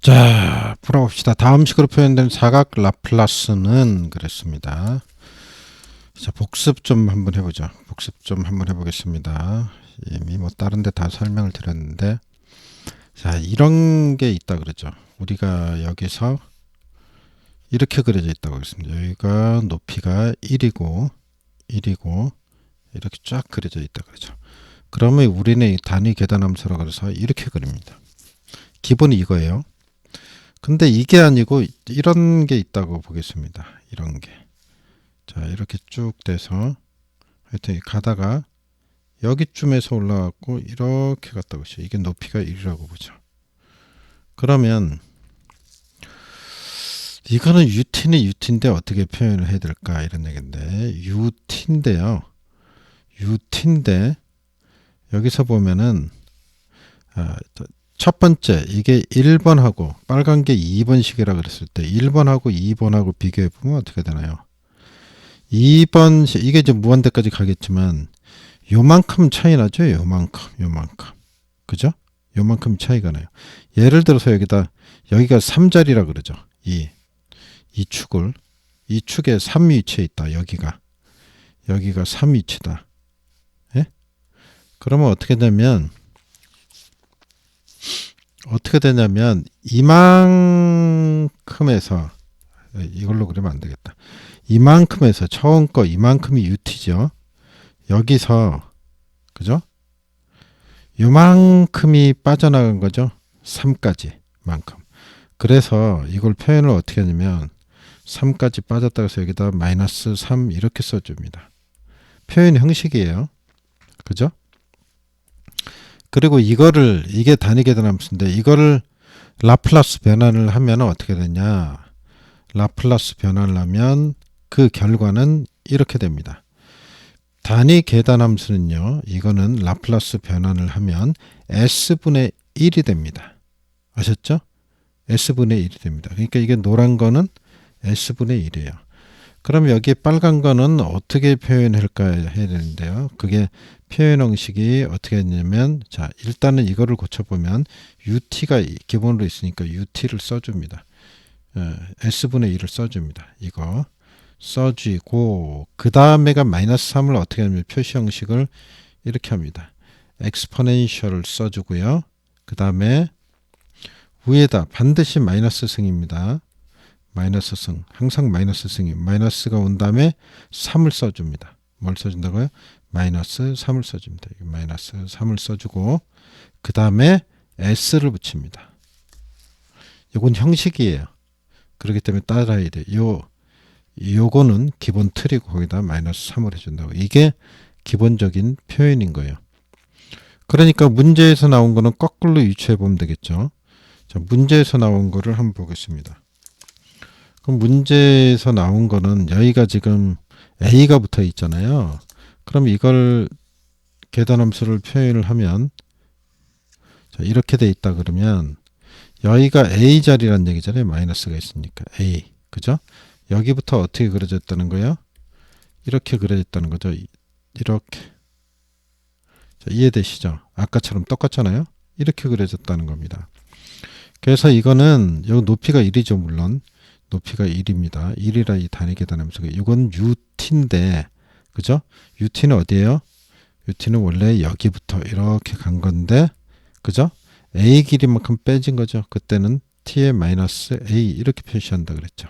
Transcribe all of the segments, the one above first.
자, 풀어봅시다. 다음 식으로 표현된 사각 라플라스는 그랬습니다. 자, 복습 좀 한번 해보죠. 복습 좀 한번 해보겠습니다. 이미 뭐 다른 데 다 설명을 드렸는데, 자, 이런 게 있다 그러죠. 우리가 여기서 이렇게 그려져 있다고 그랬습니다. 여기가 높이가 1이고 이렇게 쫙 그려져 있다 그러죠. 그러면 우리는 단위 계단함수라고 해서 이렇게 그립니다. 기본이 이거예요. 근데 이게 아니고 이런 게 있다고 보겠습니다. 이런 게. 자, 이렇게 쭉 돼서 하여튼 가다가 여기쯤에서 올라갔고 이렇게 갔다고 보죠. 이게 높이가 1이라고 보죠. 그러면 이거는 UT는 UT인데 어떻게 표현을 해야 될까 이런 얘기인데 UT인데요. UT인데 여기서 보면은 첫 번째 이게 1번하고 빨간 게 2번식이라 그랬을 때 1번하고 2번하고 비교해 보면 어떻게 되나요? 2번 이게 이제 무한대까지 가겠지만 요만큼 차이 나죠? 요만큼. 그죠? 요만큼 차이가 나요. 예를 들어서 여기가 3자리라 그러죠. 이 축을 이 축에 3 위치에 있다. 여기가 3 위치다. 예? 그러면 어떻게 되냐면 이만큼에서 이걸로 그리면 안 되겠다. 이만큼에서 처음 거 이만큼이 UT죠. 여기서 그죠? 요만큼이 빠져나간 거죠. 3까지 만큼. 그래서 이걸 표현을 어떻게 하냐면 3까지 빠졌다 해서 여기다 마이너스 3 이렇게 써줍니다. 표현 형식이에요. 그죠? 그리고 이게 단위 계단함수인데 이거를 라플라스 변환을 하면 어떻게 되냐? 라플라스 변환을 하면 그 결과는 이렇게 됩니다. 단위 계단함수는요. 이거는 라플라스 변환을 하면 S분의 1이 됩니다. 아셨죠? S분의 1이 됩니다. 그러니까 이게 노란 거는 S분의 1이에요. 그럼 여기 빨간 거는 어떻게 표현할까 해야 되는데요. 그게 표현 형식이 어떻게 했냐면 자 일단은 이거를 고쳐보면 UT가 기본으로 있으니까 UT를 써줍니다. S분의 1을 써줍니다. 이거 써주고 그 다음에가 마이너스 3을 어떻게 하냐면 표시 형식을 이렇게 합니다. 엑스포넨셜을 써주고요. 그 다음에 위에다 반드시 마이너스 승입니다. 마이너스 승 항상 마이너스 승이 마이너스가 온 다음에 3을 써줍니다. 뭘 써준다고요? 마이너스 3을 써줍니다. 마이너스 3을 써주고 그 다음에 S를 붙입니다. 이건 형식이에요. 그렇기 때문에 따라야 돼요. 요거는 기본 틀이고 거기다 마이너스 3을 해준다고. 이게 기본적인 표현인 거예요. 그러니까 문제에서 나온 거는 거꾸로 유추해 보면 되겠죠. 자, 문제에서 나온 거를 한번 보겠습니다. 그럼 문제에서 나온 거는 여기가 지금 A가 붙어 있잖아요. 그럼 이걸 계단함수를 표현을 하면 자, 이렇게 돼 있다 그러면 여기가 A 자리란 얘기잖아요. 마이너스가 있으니까 A. 그죠? 여기부터 어떻게 그려졌다는 거예요? 이렇게 그려졌다는 거죠. 이렇게. 자, 이해되시죠? 아까처럼 똑같잖아요. 이렇게 그려졌다는 겁니다. 그래서 이거는 여기 높이가 1이죠. 물론 높이가 1입니다. 1이라 이 단위 계단함수가 이건 UT인데 그죠? UT는 어디예요? UT는 원래 여기부터 이렇게 간 건데 그죠? A 길이만큼 빼진 거죠. 그때는 T의 마이너스 A 이렇게 표시한다 그랬죠.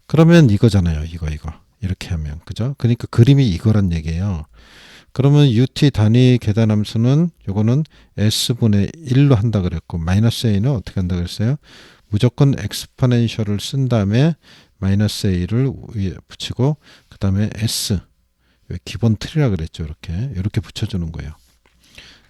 그러면 이거잖아요. 이거 이렇게 하면 그죠? 그러니까 그림이 이거란 얘기예요. 그러면 UT 단위 계단함수는 요거는 S분의 1로 한다 그랬고 마이너스 A는 어떻게 한다 그랬어요? 무조건 엑스포넨셜을 쓴 다음에 마이너스 A를 위에 붙이고 그 다음에 S 기본 틀이라 그랬죠. 이렇게 붙여주는 거예요.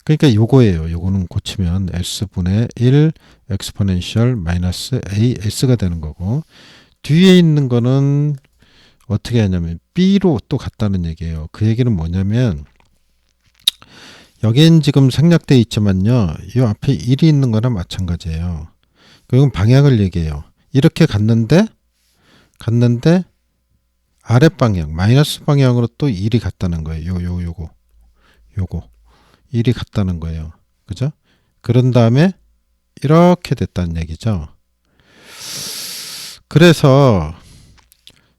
그러니까 요거예요. 요거는 고치면 S분의 1 엑스포넨셜 마이너스 AS가 되는 거고 뒤에 있는 거는 어떻게 하냐면 B로 또 갔다는 얘기예요. 그 얘기는 뭐냐면 여긴 지금 생략되어 있지만요. 이 앞에 1이 있는 거나 마찬가지예요. 이건 방향을 얘기해요. 이렇게 갔는데 아랫방향 마이너스 방향으로 또 1이 갔다는 거예요. 요거 1이 갔다는 거예요. 그죠? 그런 다음에 이렇게 됐다는 얘기죠. 그래서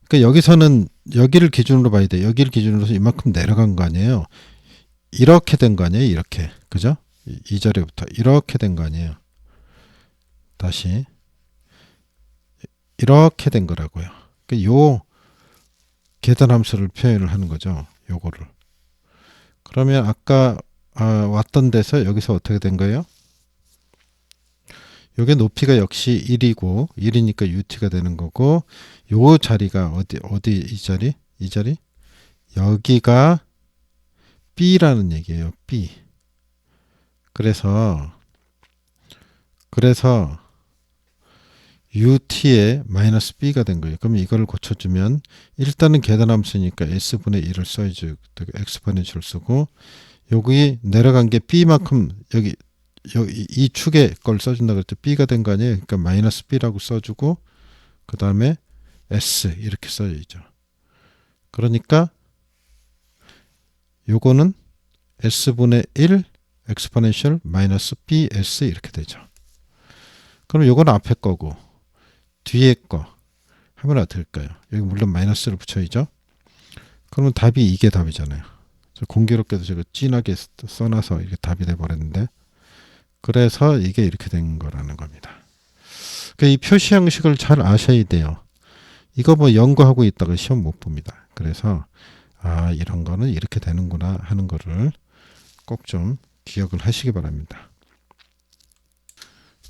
그러니까 여기서는 여기를 기준으로 봐야 돼. 여기를 기준으로 해서 이만큼 내려간 거 아니에요. 이렇게 된 거 아니에요. 이렇게. 그죠? 이 자리부터 이렇게 된 거 아니에요. 다시 이렇게 된 거라고요. 그러니까 요 계산 함수를 표현을 하는 거죠. 요거를. 그러면 아까 왔던 데서 여기서 어떻게 된 거예요? 요게 높이가 역시 1이고 1이니까 UT가 되는 거고 요 자리가 어디 이 자리? 이 자리? 여기가 B라는 얘기예요. B. 그래서 UT에 마이너스 B가 된 거예요. 그럼 이걸 고쳐주면 일단은 계산함수니까 S분의 1을 써야죠. 엑스포넨셜 쓰고 여기 내려간 게 B만큼 여기 이 축에 걸 써준다 그랬죠. B가 된 거 아니에요. 그러니까 마이너스 B라고 써주고 그 다음에 S 이렇게 써야죠. 그러니까 요거는 S분의 1 엑스포넨셜 마이너스 BS 이렇게 되죠. 그럼 요거는 앞에 거고 뒤에 거 하면 어떻게 될까요? 여기 물론 마이너스를 붙여야죠. 그러면 답이 이게 답이잖아요. 공교롭게도 제가 진하게 써놔서 이게 답이 돼버렸는데 그래서 이게 이렇게 된 거라는 겁니다. 그러니까 이 표시 형식을 잘 아셔야 돼요. 이거 뭐 연구하고 있다가 시험 못 봅니다. 그래서 이런 거는 이렇게 되는구나 하는 거를 꼭 좀 기억을 하시기 바랍니다.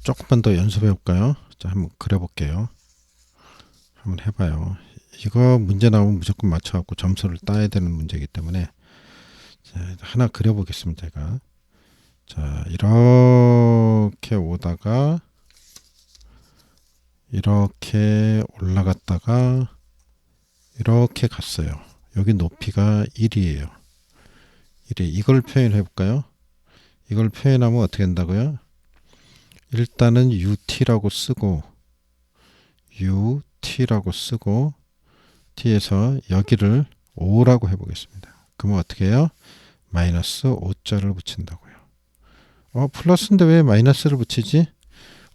조금만 더 연습해 볼까요? 자, 한번 그려볼게요. 한번 해봐요. 이거 문제 나오면 무조건 맞춰갖고 점수를 따야 되는 문제이기 때문에 자, 하나 그려보겠습니다. 제가 자 이렇게 오다가 이렇게 올라갔다가 이렇게 갔어요. 여기 높이가 1이에요. 1이 이걸 표현해 볼까요? 이걸 표현하면 어떻게 된다고요? 일단은 UT라고 쓰고 T에서 여기를 5라고 해보겠습니다. 그러면 어떻게 해요? 마이너스 5자를 붙인다고요. 플러스인데 왜 마이너스를 붙이지?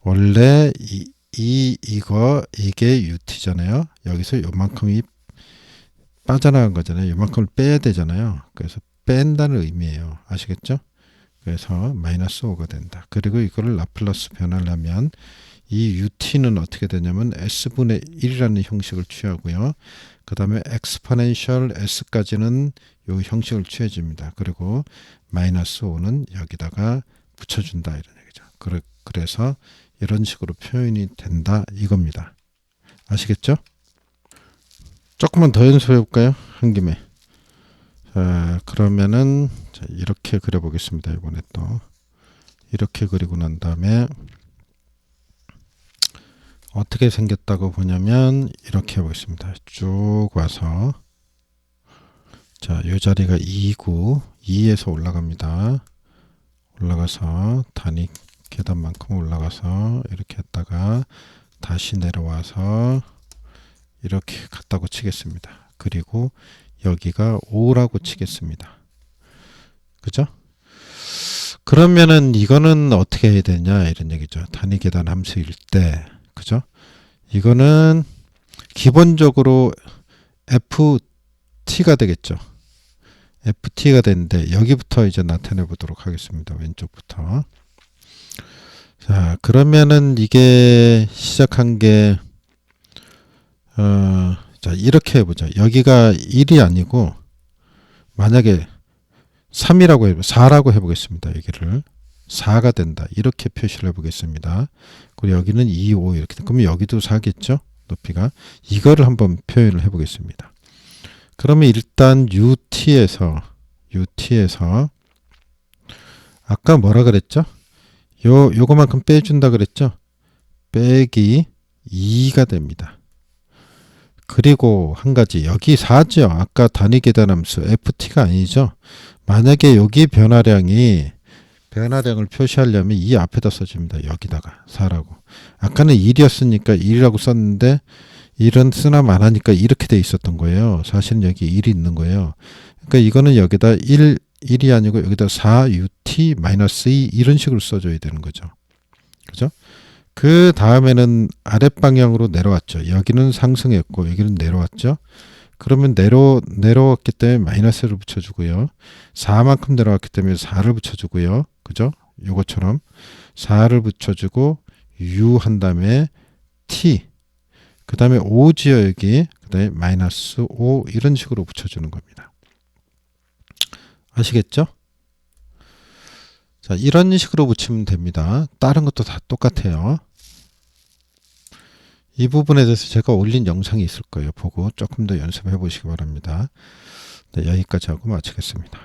원래 이게 UT잖아요. 여기서 요만큼이 빠져나간 거잖아요. 요만큼을 빼야 되잖아요. 그래서 뺀다는 의미예요. 아시겠죠? 그래서 마이너스 5가 된다. 그리고 이거를 라플라스 변화를 하면 이 UT는 어떻게 되냐면 S분의 1이라는 형식을 취하고요. 그 다음에 엑스포넨셜 S까지는 이 형식을 취해줍니다. 그리고 마이너스 5는 여기다가 붙여준다 이런 얘기죠. 그래서 이런 식으로 표현이 된다 이겁니다. 아시겠죠? 조금만 더 연습해 볼까요? 한 김에. 자, 그러면은 이렇게 그려보겠습니다. 이번에 또 이렇게 그리고 난 다음에 어떻게 생겼다고 보냐면 이렇게 해보겠습니다. 쭉 와서 자, 이 자리가 2고 2에서 올라갑니다. 올라가서 단위 계단만큼 올라가서 이렇게 했다가 다시 내려와서 이렇게 갔다고 치겠습니다. 그리고 여기가 5라고 치겠습니다. 그죠? 그러면은 이거는 어떻게 해야 되냐 이런 얘기죠. 단위 계단 함수일 때 그죠? 이거는 기본적으로 FT가 되겠죠. FT가 되는데 여기부터 이제 나타내 보도록 하겠습니다. 왼쪽부터. 자, 그러면은 이게 시작한 게 자, 이렇게 해보자. 여기가 1이 아니고 만약에 3이라고 4라고 해보겠습니다. 여기를 4가 된다. 이렇게 표시를 해보겠습니다. 그리고 여기는 2, 5 이렇게. 그러면 여기도 4겠죠? 높이가. 이거를 한번 표현을 해보겠습니다. 그러면 일단 UT에서 아까 뭐라 그랬죠? 요거만큼 빼준다 그랬죠? 빼기 2가 됩니다. 그리고 한 가지 여기 4죠. 아까 단위 계단함수 FT가 아니죠. 만약에 여기 변화량을 표시하려면 이 앞에다 써줍니다. 여기다가 4라고. 아까는 1이었으니까 1이라고 썼는데 1은 쓰나 마나니까 이렇게 돼 있었던 거예요. 사실은 여기 1이 있는 거예요. 그러니까 이거는 여기다 1이 아니고 여기다 4UT-2 이런 식으로 써줘야 되는 거죠. 그죠? 그 다음에는 아랫방향으로 내려왔죠. 여기는 상승했고 여기는 내려왔죠. 그러면 내려왔기 때문에 마이너스를 붙여주고요. 4만큼 내려왔기 때문에 4를 붙여주고요. 그죠? 요것처럼 4를 붙여주고 U 한 다음에 T 그 다음에 5지요 여기 그 다음에 마이너스 5 이런 식으로 붙여주는 겁니다. 아시겠죠? 자, 이런 식으로 붙이면 됩니다. 다른 것도 다 똑같아요. 이 부분에 대해서 제가 올린 영상이 있을 거예요. 보고 조금 더 연습해 보시기 바랍니다. 네, 여기까지 하고 마치겠습니다.